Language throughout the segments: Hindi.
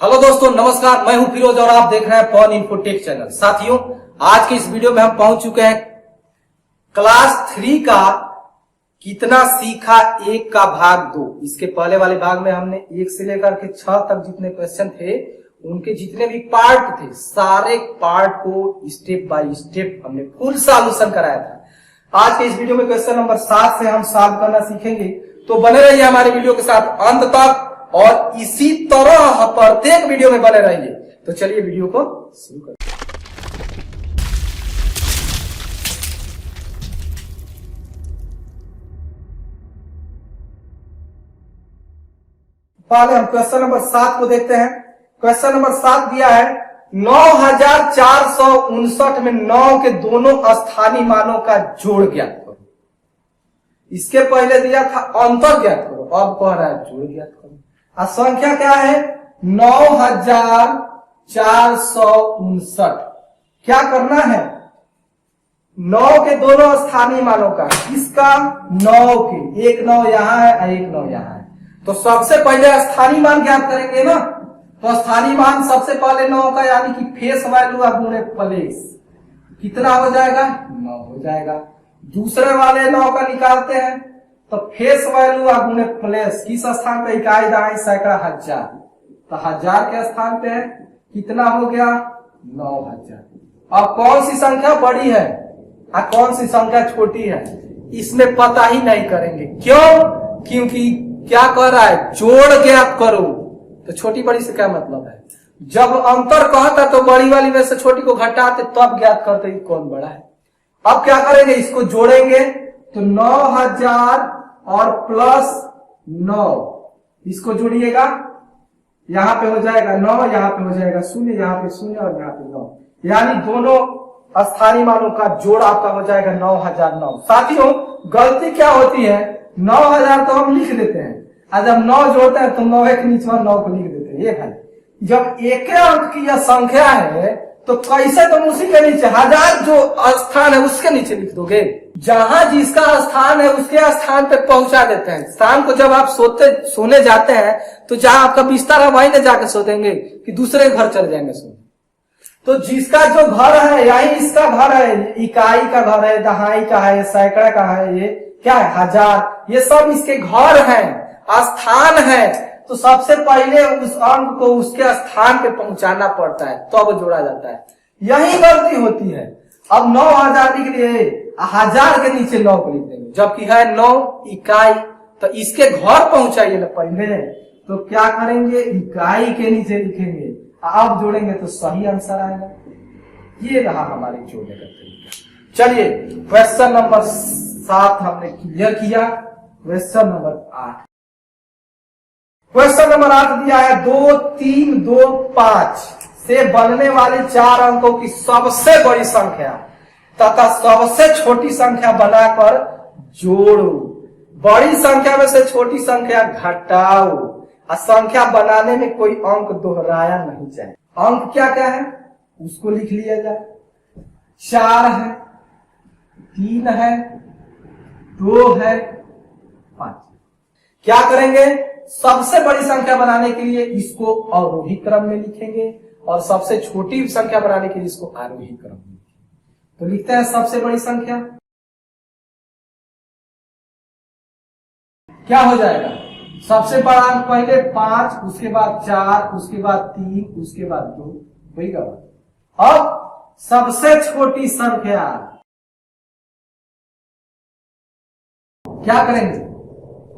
हेलो दोस्तों, नमस्कार। मैं हूं फिरोज और आप देख रहे हैं पवन इन्फोटेक चैनल। साथियों, आज के इस वीडियो में हम पहुंच चुके हैं क्लास 3 का कितना सीखा 1 का भाग 2। इसके पहले वाले भाग में हमने 1 से लेकर के 6 तक जितने क्वेश्चन थे, उनके जितने भी पार्ट थे, सारे पार्ट को स्टेप बाय स्टेप हमने फुल सॉल्यूशन कराया था। आज के इस वीडियो में क्वेश्चन नंबर 7 से हम सॉल्व करना सीखेंगे, तो बने रहिए हमारे वीडियो के साथ अंत तक और इसी तरह प्रत्येक वीडियो में बने रहिए। तो चलिए वीडियो को शुरू करते हैं। पहले हम क्वेश्चन नंबर 7 को देखते हैं। क्वेश्चन नंबर 7 दिया है 9459 में 9 के दोनों स्थानीय मानों का जोड़ ज्ञात करो। इसके पहले दिया था अंतर ज्ञात करो, अब कह रहा है जोड़ ज्ञात करो। संख्या क्या है? 9459। क्या करना है? 9 के दोनों स्थानीय मानों का, किसका? 9 के। 1 9 यहां है और 1 9 यहां है। तो सबसे पहले स्थानीय मान ज्ञात करेंगे ना। तो स्थानीय मान सबसे पहले 9 का, यानी कि फेस वैल्यू गुणे प्लेस, कितना हो जाएगा? 9 हो जाएगा। दूसरे वाले 9 का निकालते हैं, तो फेस वैल्यू गुणे प्लेस, किस स्थान पे? इकाई, दहाई, सैकड़ा, हजार। तो हजार के स्थान पे है, कितना हो गया? 9000। अब कौन सी संख्या बड़ी है और कौन सी संख्या छोटी है, इसमें पता ही नहीं करेंगे। क्यों? क्योंकि क्या कह रहा है? जोड़ ज्ञात करो। तो छोटी बड़ी से क्या मतलब है? जब अंतर कहता तो बड़ी वाली में से छोटी को घटाते, तब ज्ञात करते कौन बड़ा है। अब क्या करेंगे? इसको जोड़ेंगे, तो 9000 और प्लस 9, इसको जोड़िएगा, यहां पे हो जाएगा 9, यहां पे हो जाएगा 0, यहां पे 0 और यहां पे 9, यानी दोनों स्थानीय मानों का जोड़ आपका हो जाएगा 9009। साथियों, गलती क्या होती है? 9000 तो हम लिख देते हैं, और जब 9 जोड़ते हैं तो 9 के नीचे 9 को लिख देते हैं। ये है, जब एक अंक की यह संख्या है तो कैसे तुम उसी के नीचे, हजार जो स्थान है उसके नीचे लिख दोगे। जहां जिसका स्थान है उसके स्थान पे पहुंचा देते हैं। शाम को जब आप सोने जाते हैं, तो जहां आपका बिस्तर है वहीं ले जाकर सो देंगे कि दूसरे घर चले जाएंगे सोने। तो जिसका जो घर है, यही इसका घर है, इकाई का घर है, दहाई का है, सैकड़ा का है, ये क्या है? हजार। ये सब इसके घर है, स्थान है। तो सबसे पहले उस अंक को उसके स्थान पे पहुंचाना पड़ता है, तब तो जोड़ा जाता है। यही गलती होती है। अब 9000 लिख लिए, 1000 के नीचे 9 को लिख देंगे, जबकि है 9 इकाई, तो इसके घर पहुंचाइए ना पहले। तो क्या करेंगे? इकाई के नीचे लिखेंगे, अब जोड़ेंगे तो सही आंसर आएगा। ये रहा हमारे जोड़ने का तरीका। चलिए, क्वेश्चन नंबर 7 हमने क्लियर किया। Question number 8। क्वेश्चन नंबर 8 दिया है 2 3 2 5 से बनने वाले 4 अंकों की सबसे बड़ी संख्या तथा सबसे छोटी संख्या बनाकर जोड़ो। बड़ी संख्या में से छोटी संख्या घटाओ, और संख्या बनाने में कोई अंक दोहराया नहीं जाए। अंक क्या क्या है उसको लिख लिया जाए। 4 है, 3 है, 2 है, 5। क्या करेंगे? सबसे बड़ी संख्या बनाने के लिए इसको अवरोही क्रम में लिखेंगे, और सबसे छोटी संख्या बनाने के लिए इसको आरोही क्रम में लिखेंगे। तो लिखते हैं सबसे बड़ी संख्या क्या हो जाएगा? सबसे बड़ा अंक पहले 5, उसके बाद 4, उसके बाद 3, उसके बाद 2 होगा। अब सबसे छोटी संख्या क्या करेंगे?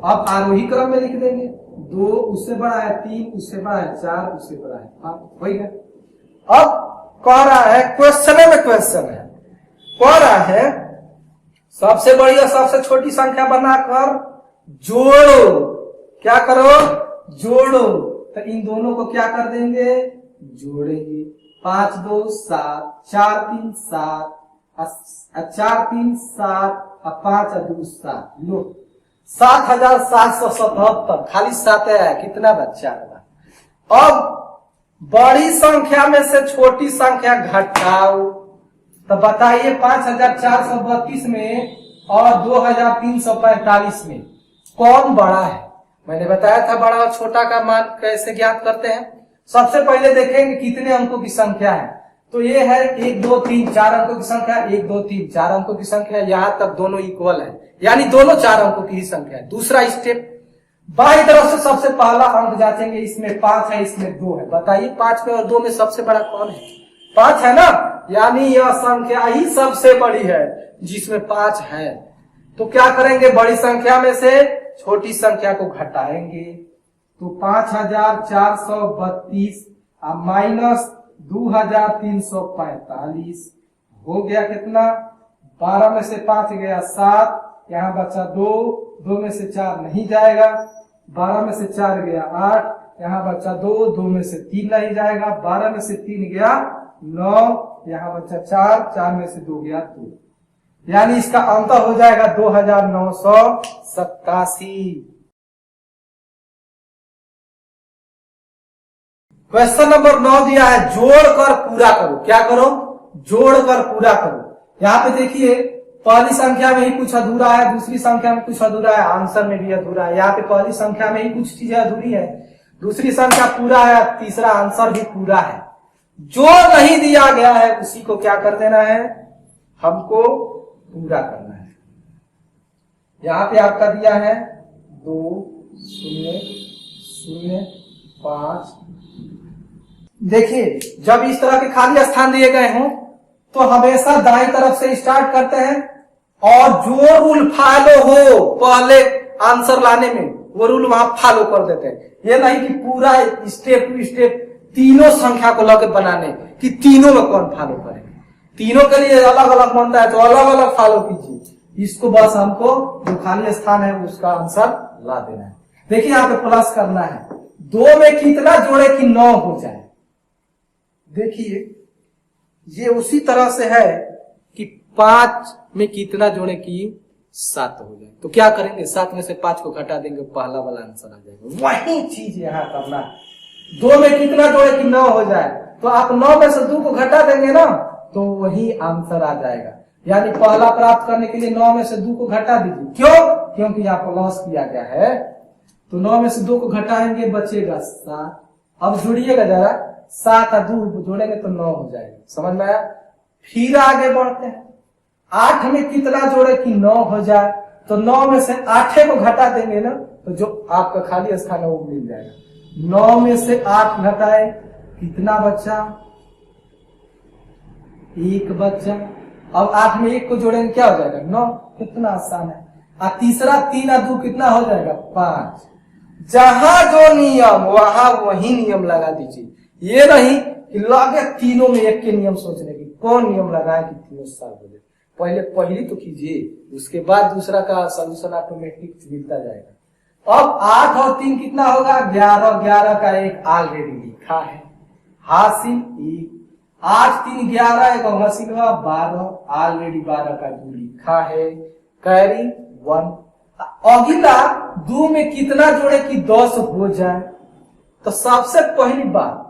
अब आरोही क्रम में लिख देंगे। 2 उससे बड़ा है, 3 उससे बड़ा है, 4 उससे बड़ा है, 5 होगा। अब कह रहा है, क्वेश्चन में क्वेश्चन है, कह रहा है सबसे बड़ी और सबसे छोटी संख्या बनाकर जोड़ो। क्या करो? जोड़ो। तो इन दोनों को क्या कर देंगे? जोड़ेंगे। 5 2 7, 4 3 7, 4 3 7, 5 2 7। लो, 7777। खाली 7 है, कितना बच्चा है। अब बड़ी संख्या में से छोटी संख्या घटाओ। तो बताइए 5432 में और 2345 में कौन बड़ा है? मैंने बताया था बड़ा और छोटा का मान कैसे ज्ञात करते हैं। सबसे पहले देखेंगे कितने अंकों की संख्या है। तो ये है 1 2 3 4 अंकों की संख्या, 1 2 3 4 अंकों की संख्या, यहां तक दोनों इक्वल है, यानी दोनों 4 अंकों की ही संख्या है। दूसरा स्टेप, बाई तरफ से सबसे पहला अंक जांचेंगे, इसमें 5 है, इसमें 2 है। बताइए 5 में और 2 में सबसे बड़ा कौन है? 5 है ना, यानी यह संख्या ही सबसे बड़ी है जिसमें 5 है। तो क्या करेंगे, बड़ी संख्या में से छोटी संख्या को घटाएंगे। तो 5432 माइनस 2345 हो गया कितना, 12 में से 5 गया 7, यहाँ बचा 2, 2 में से 4 नहीं जाएगा, 12 में से 4 गया 8, यहाँ बचा 2, 2 में से 3 नहीं जाएगा, 12 में से 3 गया 9, यहाँ बचा 4, 4 में से 2 गया 2, यानी इसका अंतर हो जाएगा 2987। क्वेश्चन नंबर 9 दिया है, जोड़कर पूरा करो। क्या करो, जोड़कर पूरा करो। यहाँ पे देखिए पहली संख्या में ही कुछ अधूरा है, दूसरी संख्या में कुछ अधूरा है, आंसर में भी अधूरा है। यहाँ पे पहली संख्या में ही कुछ चीजें अधूरी है, दूसरी संख्या पूरा है, तीसरा आंसर भी पूरा है। जो नहीं दिया गया है उसी को क्या कर देना है, हमको पूरा करना है। यहाँ पे आपका दिया है 2 0 0 5। देखिए जब इस तरह के खाली स्थान दिए गए हों तो हमेशा दाएं तरफ से स्टार्ट करते हैं, और जो रूल फॉलो हो पहले आंसर लाने में वो रूल वहां फॉलो कर देते हैं। ये नहीं कि पूरा स्टेप टू स्टेप तीनों संख्या को लगे बनाने कि तीनों में कौन फॉलो करेंगे, तीनों के लिए अलग अलग बनता है तो अलग अलग फॉलो कीजिए। इसको बस हमको जो खाली स्थान है उसका आंसर ला देना है। देखिए यहाँ पे प्लस करना है, 2 में कितना जोड़े कि 9 हो जाए। देखिए ये उसी तरह से है कि 5 में कितना जोड़े कि 7 हो जाए। तो क्या करेंगे, 7 में से 5 को घटा देंगे, पहला वाला आंसर आ जाएगा। वही चीज यहाँ करना है, 2 में कितना जोड़े कि 9 हो जाए, तो आप 9 में से 2 को घटा देंगे ना तो वही आंसर आ जाएगा। यानी पहला प्राप्त करने के लिए 9 में से 2 को घटा दीजिए। क्यों, क्योंकि यहाँ प्लस किया गया है। तो 9 में से 2 को घटाएंगे, बचेगा 7। अब जोड़िएगा जरा, 7 और 2 जोड़ेंगे तो 9 हो जाएगा। समझ में आया? फिर आगे बढ़ते हैं, 8 में कितना जोड़े कि 9 हो जाए, तो 9 में से 8 को घटा देंगे ना तो जो आपका खाली स्थान है वो मिल जाएगा। 9 में से 8 घटाए कितना बचा, 1 बचा। अब 8 में 1 को जोड़ेंगे क्या हो जाएगा, 9। कितना आसान है। और तीसरा 3 और 2 कितना हो जाएगा, 5। जहां जो नियम वहां वही नियम लगा दीजिए। ये नहीं कि लगे तीनों में एक के नियम सोचने की, कौन नियम लगाए कि तीनों सॉल्व हो जाए। पहले पहली तो कीजिए, उसके बाद दूसरा का सॉल्यूशन ऑटोमेटिक मिलता जाएगा। अब 8 और 3 कितना होगा, 11। 11 का 1 ऑलरेडी लिखा है, हासिल 1। 8 3 11, एक हासिल हुआ 12, ऑलरेडी 12 का 2 लिखा है, कैरी 1। अगला 2 में कितना जोड़े कि 10 हो जाए। तो सबसे पहली बात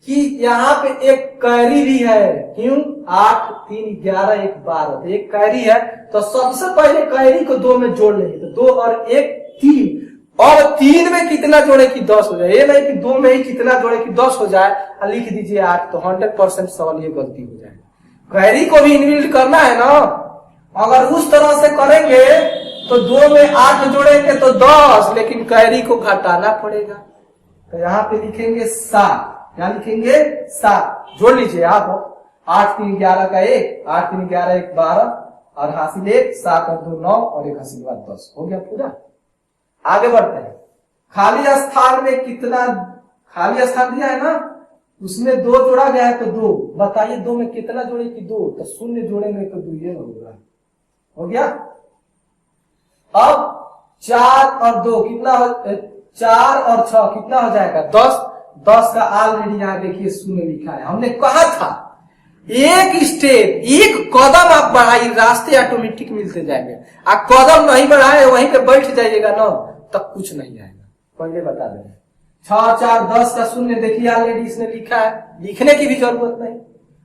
कि यहाँ पे एक कैरी भी है, क्यों, 8 3 11 1 12, एक कैरी है। तो सबसे पहले कैरी को 2 में जोड़ लेंगे, तो 2 और 1 3, और 3 में कितना जोड़े कि 10 हो जाए। ये नहीं कि 2 में ही कितना जोड़े कि 10 हो जाए और लिख दीजिए 8, तो 100% सवाल ये गलती हो जाए। कैरी को भी इनबिल्ट करना है ना। अगर उस तरह से करेंगे तो 2 में 8 जोड़ेंगे तो 10, लेकिन कैरी को घटाना पड़ेगा। तो यहाँ पे लिखेंगे 7, क्या लिखेंगे 7। जोड़ लीजिए आप, 8 3 11 का 1, 8 3 11 1 12, और हासिल 1, 7 और 2 9, और एक हासिल 10 हो गया पूरा। आगे बढ़ते हैं, खाली स्थान में कितना खाली स्थान दिया है ना, उसमें 2 जोड़ा गया है तो 2। बताइए 2 में कितना जोड़े कि 2, तो 0 जोड़ेंगे तो 2 ये होगा, हो गया। अब 4 और 2 कितना हो, 4 और 6 कितना हो जाएगा, 10। 10 का ऑलरेडी यहाँ देखिए 0 लिखा है। हमने कहा था एक स्टेप, एक कदम आप बढ़ाइए, रास्ते ऑटोमेटिक मिलते जाएंगे। आप कदम नहीं बढ़ाए वहीं पे बैठ जाइएगा ना, तब कुछ नहीं आएगा। पहले बता दें, 6 4 10 का 0 देखिए ऑलरेडी इसने लिखा है, लिखने की भी जरूरत नहीं।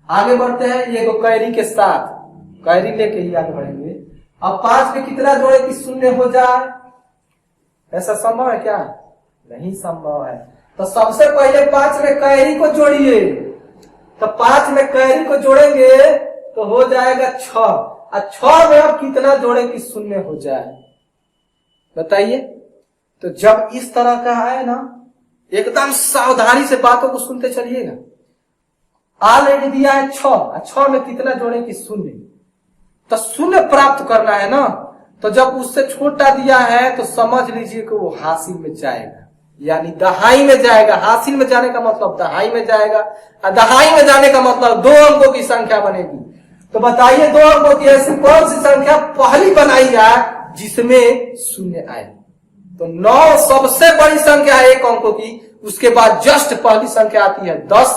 आगे बढ़ते हैं, ये कैरी के साथ, कैरी लेके ही आगे बढ़ेंगे। अब 5 में कितना जोड़े कि 0 हो जाए, ऐसा संभव है क्या, नहीं संभव है। तो सबसे पहले 5 में कैरी को जोड़िए। तो 5 में कैरी को जोड़ेंगे तो हो जाएगा 6। और 6 में अब कितना जोड़े कि शून्य हो जाए, बताइए। तो जब इस तरह का है ना, एकदम सावधानी से बातों को सुनते चलिएगा। ऑलरेडी दिया है 6, और 6 में कितना जोड़े कि शून्य। तो शून्य प्राप्त करना है ना, तो जब उससे छोटा दिया है तो समझ लीजिए कि वो हासिल में जाएगा, यानी दहाई में जाएगा। हासिल में जाने का मतलब दहाई में जाएगा, और दहाई में जाने का मतलब 2 अंकों की संख्या बनेगी। तो बताइए 2 अंकों की ऐसी कौन सी संख्या पहली बनाई जाए जिसमें शून्य आए। तो 9 सबसे बड़ी संख्या है 1 अंकों की, उसके बाद जस्ट पहली संख्या आती है 10,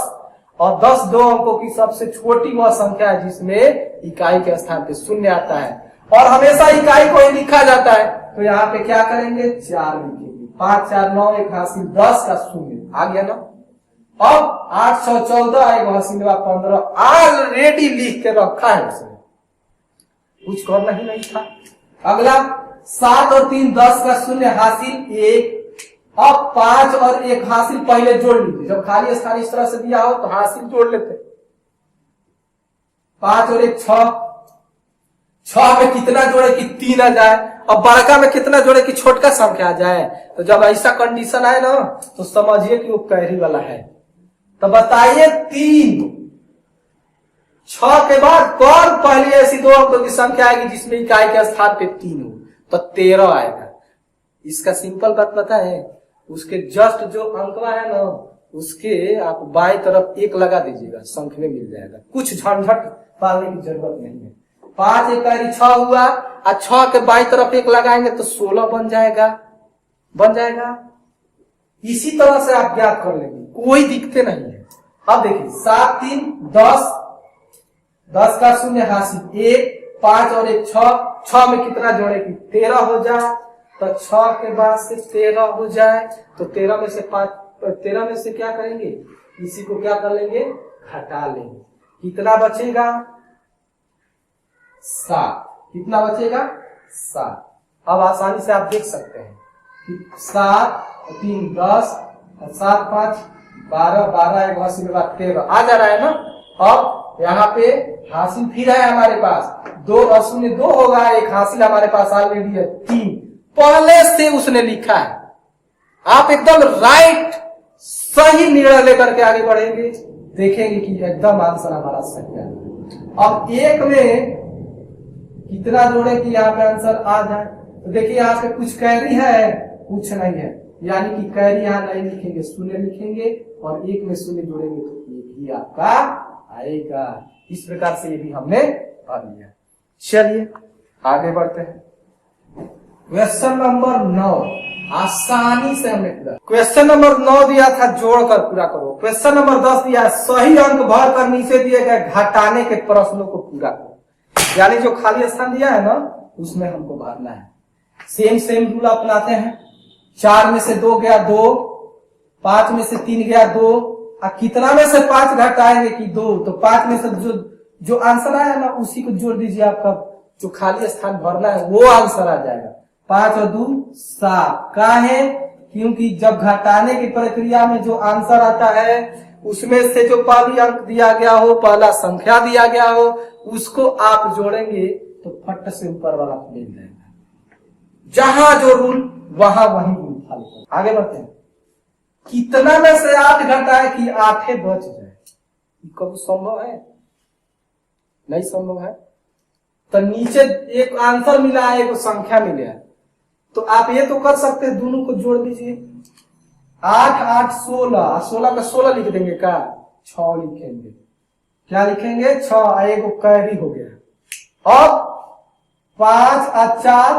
और 10 2 अंकों की सबसे छोटी वह संख्या है जिसमें इकाई के स्थान पे शून्य आता है। और हमेशा इकाई को ही लिखा जाता है, तो यहाँ पे क्या करेंगे, 4 लिखेंगे। 5 4 9 एक हासिल 10 का शून्य आ गया ना। अब 8 6 14 एक हासिल 15 ऑलरेडी लिख के रखा है उसने, कुछ करना ही नहीं था। अगला 7 और 3 10 का शून्य हासिल 1। अब 5 और 1 हासिल पहले जोड़ लीजिए, जब खाली स्थान इस तरह से दिया हो तो हासिल जोड़ लेते। 5 और 1 6, 6 में कितना जोड़े कि 3 आ जाए, और बड़का में कितना जोड़े कि छोटका संख्या आ जाए। तो जब ऐसा कंडीशन आए ना तो समझिए कि वो कैरी वाला है। तो बताइए 3, 6 के बाद कौन पहली ऐसी 2 अंकों की संख्या आएगी जिसमें इकाई के स्थान पे 3 हो, तो 13 आएगा। इसका सिंपल बात पता है, उसके जस्ट जो अंकवा है ना उसके आप बाएं तरफ 1 लगा दीजिएगा, संख्या में मिल जाएगा, कुछ झंझट पालने की जरूरत नहीं है। 5 1 कैरी 6 हुआ, और 6 के बाईं तरफ 1 लगाएंगे तो 16 बन जाएगा, बन जाएगा। इसी तरह से आप ज्ञात कर लेंगे, कोई दिक्कत नहीं है। अब देखिए 7 3 10, 10 का शून्य हासिल 1, 5 और 1 6, 6 में कितना जोड़े कि 13 हो जाए। तो 6 के बाद से 13 हो जाए, तो 13 में से 5, 13 में से क्या करेंगे, इसी को क्या कर लेंगे, घटा लेंगे। कितना बचेगा, 7। कितना बचेगा, 7। अब आसानी से आप देख सकते हैं कि 7 3 10 और 7 5 12, 12 एक हासिल के बाद 13 आ जा रहा है ना। अब यहाँ पे हासिल फिर है हमारे पास, 2 और 0 2 होगा, एक हासिल हमारे पास ऑलरेडी है 3, पहले से उसने लिखा है। आप एकदम राइट सही निर्णय लेकर के आगे बढ़ेंगे, देखेंगे कि एकदम आंसर हमारा सही है। अब 1 में कितना जोड़े कि यहाँ पे आंसर आ जाए। तो देखिए यहाँ पे कुछ कैरी है, कुछ नहीं है, यानी कि कैरी यहाँ नहीं लिखेंगे, शून्य लिखेंगे, और 1 में शून्य जोड़ेंगे तो 1 ही आपका आएगा। इस प्रकार से ये भी हमने पढ़ लिया। चलिए आगे बढ़ते हैं। क्वेश्चन नंबर 9 आसानी से हमने पूरा। क्वेश्चन नंबर 9 दिया था जोड़कर पूरा करो। क्वेश्चन नंबर 10 दिया सही अंक भर कर नीचे दिए गए घटाने के प्रश्नों को पूरा करो। यानी जो खाली स्थान दिया है ना उसमें हमको भरना है। सेम रूल अपनाते हैं। 4 में से 2 गया 2, 5 में से 3 गया 2, और कितना में से 5 घटाएंगे कि 2, तो 5 में से जो आंसर आया ना उसी को जोड़ दीजिए, आपका जो खाली स्थान भरना है वो आंसर आ जाएगा। 5 और 2 7। काहे, क्योंकि जब घटाने की प्रक्रिया में जो आंसर आता है उसमें से जो पहली अंक दिया गया हो, पहला संख्या दिया गया हो, उसको आप जोड़ेंगे तो फट से ऊपर वाला मिल जाएगा। जहां जो रूल वहां वही रूल फॉलो करो। आगे बढ़ते हैं। कितना में से 8 घटाए कि 8 बच जाए, कब संभव है? नहीं संभव है। तो नीचे एक आंसर मिला है, एक संख्या मिला है, तो आप ये तो कर सकते हैं, दोनों को जोड़ दीजिए। 8 8 16, 16 का 16 लिख देंगे का 6 लिखेंगे। क्या लिखेंगे? 6। एक कैरी हो गया। अब 5 और 4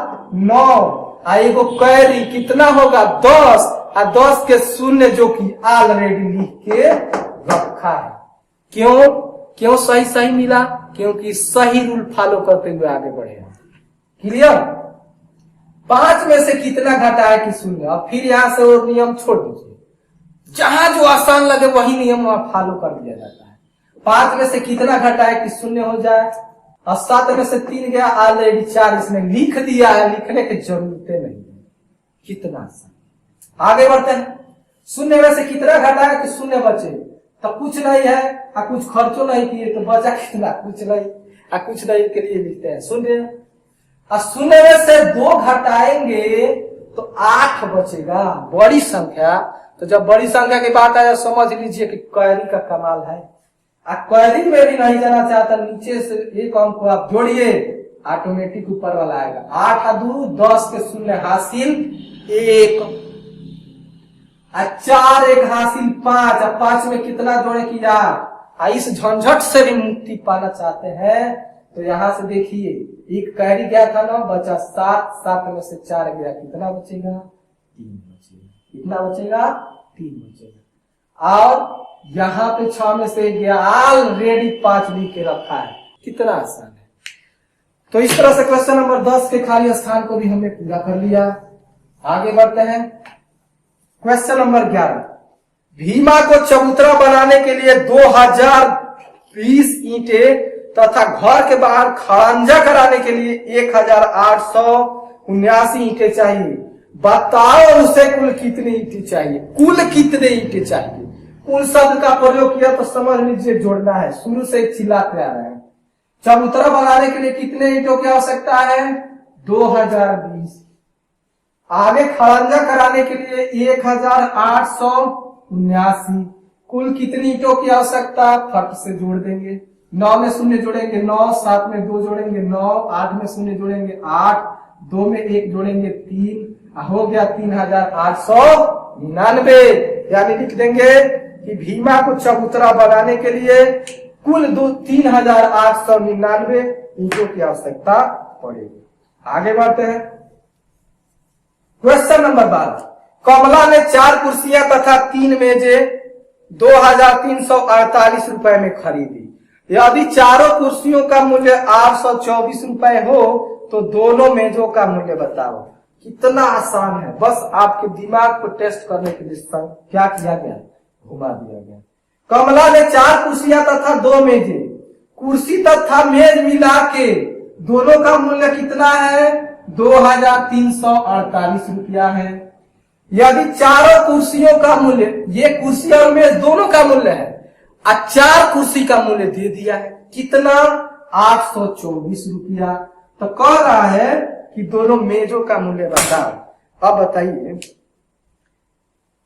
9, एक कैरी कितना होगा 10, और 10 के शून्य जो कि ऑलरेडी लिख के रखा है। क्यों सही मिला? क्योंकि सही रूल फॉलो करते हुए आगे बढ़े। क्लियर? 5 में से कितना घटा है कि शून्य। अब फिर यहां से वो नियम छोड़ दीजिए, जहां जो आसान लगे वही नियम फॉलो कर दिया जाता है। 5 में से कितना घटा है कि शून्य हो जाए, और 7 में से 3 गया, ऑलरेडी 4 इसने लिख दिया है, लिखने की जरूरत नहीं है। कितना आसान। आगे बढ़ते हैं। शून्य में से कितना घटाया कि शून्य बचे, तो कुछ नहीं है और कुछ खर्चो नहीं किए तो बचा कितना, कुछ नहीं और कुछ नहीं के लिए लिखते हैं शून्य। और शून्य में से 2 घटाएंगे तो 8 बचेगा, बड़ी संख्या। तो जब बड़ी संख्या की बात आए समझ लीजिए कि क्वेरी का कमाल है। क्वेरी में भी नहीं जाना चाहता, नीचे से एक अंक को आप जोड़िए, ऑटोमेटिक ऊपर वाला आएगा। 8 और 2 10 के शून्य हासिल 1 और 4 1 हासिल 5 और 5 में कितना जोड़े कि 8। इस झंझट से भी मुक्ति पाना चाहते हैं तो यहां से देखिए, एक कैरी गया था 9 बचा 7, 7 में से 4 गया, कितना बचेगा 3 बचेगा, कितना बचेगा 3 बचेगा। और यहाँ पे 6 में से गया, ऑलरेडी 5 लिख के रखा है, कितना आसान है। तो इस तरह से क्वेश्चन नंबर 10 के खाली स्थान को भी हमने पूरा कर लिया। आगे बढ़ते हैं क्वेश्चन नंबर 11। भीमा को चबूतरा बनाने के लिए 2020 ईंटें तथा घर के बाहर खड़ंजा कराने के लिए 1879 ईंटें चाहिए। बताओ उसे कुल कितनी ईंटें चाहिए, कुल कितने ईंटें चाहिए। कुल शब्द का प्रयोग किया तो समझ लीजिए जोड़ना है, शुरू से चिल्लाते आ रहे हैं। चबूतरा बनाने के लिए कितने ईंटों की आवश्यकता है 2020। आगे खड़ंजा कराने के लिए 1879। कुल कितनी ईंटों की आवश्यकता, फट से जोड़ देंगे। 9 में शून्य जोड़ेंगे 9, 7 में 2 जोड़ेंगे 9, 8 में शून्य जोड़ेंगे 8, 2 में 1 जोड़ेंगे 3, हो गया 3899। यानी लिख देंगे कि भीमा को चबूतरा बनाने के लिए कुल 3899 ईंटों की आवश्यकता पड़ेगी। आगे बढ़ते हैं क्वेश्चन नंबर 12। कमला ने 4 कुर्सियां तथा 3 मेजे 2348 रुपए में खरीदी। यदि चारों कुर्सियों का मूल्य 824 रुपए हो तो दोनों मेजों का मूल्य बताओ। कितना आसान है, बस आपके दिमाग को टेस्ट करने के लिए क्या किया गया, घुमा दिया गया। कमला ने 4 कुर्सियां तथा 2 मेजे, कुर्सी तथा मेज मिला के दोनों का मूल्य कितना है 2348 रुपया है। यदि चारों कुर्सियों का मूल्य, ये कुर्सी और मेज दोनों का मूल्य है, और 4 कुर्सी का मूल्य दे दिया है कितना 824 रुपया। तो कह रहा है कि दोनों मेजों का मूल्य बताओ। अब बताइए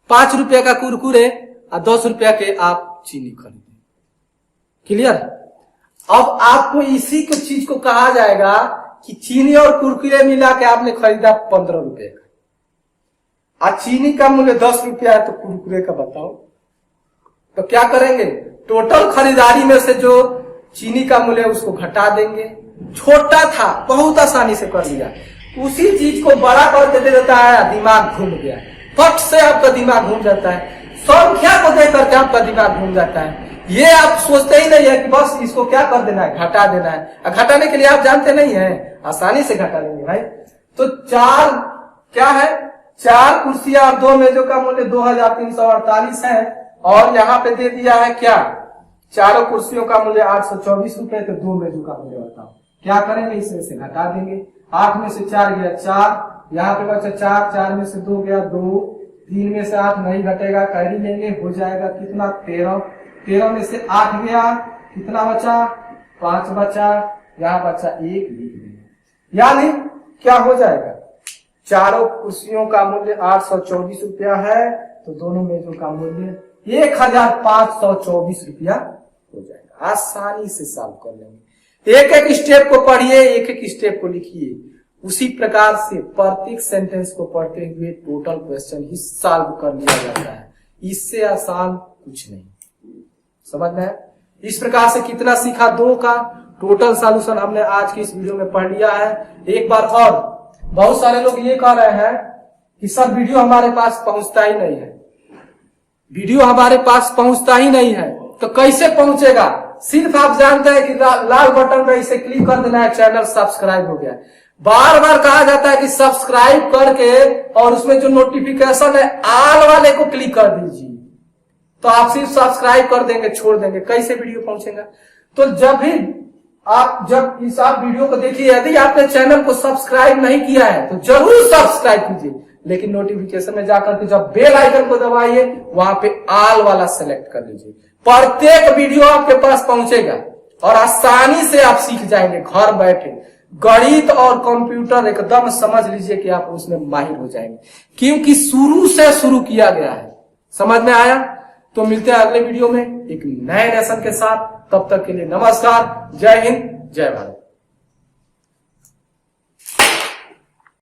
5 रुपया का कुरकुरे और 10 रुपया के आप चीनी खरीदें, क्लियर। अब आपको इसी को चीज को कहा जाएगा कि चीनी और कुरकुरे मिला के आपने खरीदा 15 रुपए का, और चीनी का मूल्य 10 रुपया है, तो कुरकुरे का बताओ। तो क्या करेंगे, टोटल खरीदारी में से जो चीनी का मूल्य उसको घटा देंगे। छोटा था, बहुत आसानी से कर लिया। उसी चीज को बड़ा करके दे देता है, दिमाग घूम गया, फट से आपका दिमाग घूम जाता है। संख्या को देख करके आपका दिमाग घूम जाता है। ये आप सोचते ही नहीं है कि बस इसको क्या कर देना है, घटा देना है। और घटाने के लिए आप जानते नहीं है, आसानी से घटा देंगे भाई। तो 4 क्या है, 4 कुर्सियां और 2 मेजों का मूल्य 2348 है, और यहाँ पे दे दिया है क्या, चारों कुर्सियों का मूल्य 824 रुपए, तो 2 मेजों का मूल्य बताओ। क्या करेंगे, इसमें से घटा देंगे। 8 में से 4 गया 4, यहाँ पे बचा 4, 4 में से 2 गया 2, 3 में से 8 नहीं घटेगा, कैरी लेंगे, हो जाएगा कितना 13, 13 में से 8 गया, कितना बचा 5 बचा, यहाँ बचा 1 लिख देंगे। यानी क्या हो जाएगा, चारों कुर्सियों का मूल्य 824 रुपया है, तो दोनों मेजों का मूल्य 1524 रुपया हो जाएगा। आसानी से सॉल्व कर लेंगे। एक एक स्टेप को पढ़िए, एक एक स्टेप को लिखिए। उसी प्रकार से प्रत्येक सेंटेंस को पढ़ते हुए टोटल क्वेश्चन ही सॉल्व कर लिया जाता है। इससे आसान कुछ नहीं, समझना है। इस प्रकार से कितना सीखा 2 का टोटल सॉल्यूशन हमने आज की इस वीडियो में पढ़ लिया है। एक बार और, बहुत सारे लोग ये कह रहे हैं कि सर वीडियो हमारे पास पहुंचता ही नहीं है, वीडियो हमारे पास पहुंचता ही नहीं है। तो कैसे पहुंचेगा, सिर्फ आप जानते हैं कि लाल बटन पे इसे क्लिक कर देना है, चैनल सब्सक्राइब हो गया। बार बार कहा जाता है कि सब्सक्राइब करके और उसमें जो नोटिफिकेशन है आल वाले को क्लिक कर दीजिए, तो आप सिर्फ सब्सक्राइब कर देंगे, छोड़ देंगे, कैसे वीडियो पहुंचेगा। तो जब भी जब इस आप वीडियो को देखिए, यदि आपने चैनल को सब्सक्राइब नहीं किया है तो जरूर सब्सक्राइब कीजिए, लेकिन नोटिफिकेशन में जाकर के जब बेल आइकन को दबाइए वहां पे ऑल वाला सेलेक्ट कर लीजिए। प्रत्येक वीडियो आपके पास पहुंचेगा और आसानी से आप सीख जाएंगे घर बैठे। गणित और कंप्यूटर एकदम समझ लीजिए कि आप उसमें माहिर हो जाएंगे, क्योंकि शुरू से शुरू किया गया है। समझ में आया? तो मिलते हैं अगले वीडियो में एक नए लेसन के साथ। तब तक के लिए नमस्कार, जय हिंद, जय भारत।